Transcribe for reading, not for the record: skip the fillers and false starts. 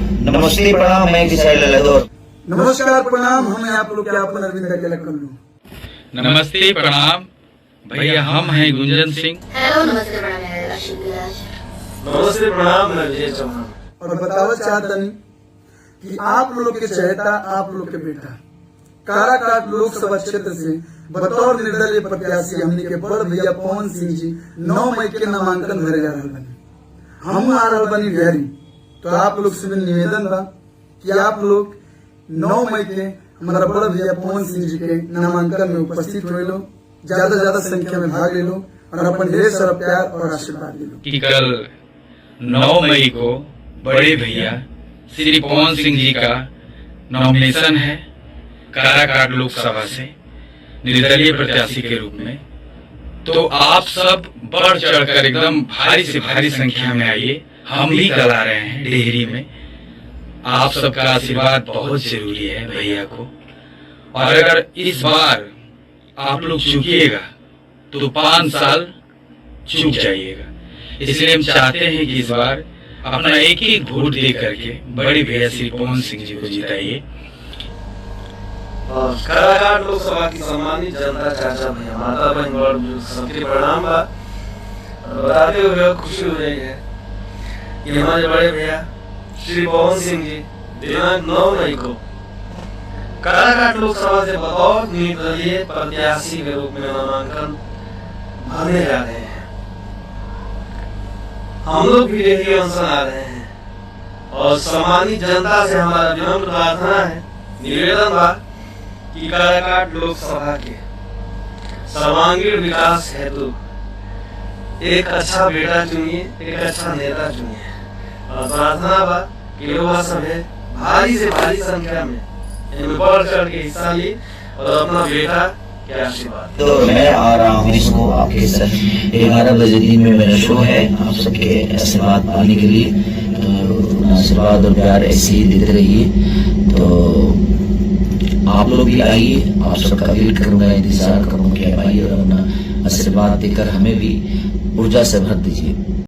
नमस्ते प्रणाम, मैं किसाई ललदौर। नमस्कार प्रणाम, हम हैं आप लोग के अपन अरविंद अकेला कल्लू। नमस्ते प्रणाम भैया, हम हैं गुंजन सिंह। हेलो नमस्ते प्रणाम, मैं राशि विराज। नमस्ते प्रणाम, मैं विजय चौहान। और बतावत चाहतनी कि आप लोग के चहेता, आप लोग के बेटा काराकाट लोकसभा क्षेत्र से बतौर निर्दलीय प्रत्याशी हमने के बड़ भैया पवन सिंह जी 9 मई के नामांकन भरे जा रहा बनी। हम आ रहा बनी बिहारी, तो आप लोग से भी निवेदन बा कि आप लोग 9 मई के हमारा बड़ भैया पवन सिंह जी के नामांकन में उपस्थित हुए लो, ज्यादा संख्या में भाग ले लो और अपन ढेर सारा प्यार और आशीर्वाद ले लो। कि कल 9 मई को बड़े भैया श्री पवन सिंह जी का नॉमिनेशन है काराकाट लोकसभा से निर्दलीय प्रत्याशी के रूप में। तो आप सब बढ़ चढ़कर एकदम भारी से भारी संख्या में आइए। हम भी कल आ रहे हैं डेहरी में। आप सबका आशीर्वाद बहुत जरूरी है भैया को। और अगर इस बार आप लोग चूकिएगा तो 5 साल चूक जाइएगा। इसलिए हम चाहते हैं कि इस बार अपना एक एक वोट दे करके बड़े भैया श्री पवन सिंह जी को जिताइए। काराकाट लोकसभा की सम्मानित जनता, चाचा भैया, माता बहन, बड़ बुजुर्ग सबके प्रणाम बा। बताते हुए खुशी हो रही है कि हमारे बड़े भैया श्री पवन सिंह जी दिनांक 9 मई को काराकाट लोकसभा से बतौर निर्दलीय प्रत्याशी के रूप में नामांकन भरने जा रहे हैं। हम लोग भी डेहरी अनशन आ रहे हैं और सम्मानित जनता से हमारा विनम्र प्रार्थना है, निवेदन बा कि काराकाट लोकसभा के सर्वांगीण विकास हेतु एक अच्छा बेटा चुनिए, एक अच्छा नेता चुनिए। और प्रार्थना बा कि लोग सभे भारी से भारी संख्या में इनमें बढ़ चढ़ के हिस्सा ली और अपना बेटा के आशीर्वाद। तो मैं आ रहा हूँ इसको आपके साथ 11 बजे दिन में मेरा शो है, आप सबके आशीर्वाद पाने के लिए। तो आशीर्वाद और प्यार ऐसे ही देते रहिए। तो आप लोग भी आइए, आप सबका वेट करूंगा, इंतजार करूंगा कि आप आइए और अपना आशीर्वाद देकर हमें भी ऊर्जा से भर दीजिए।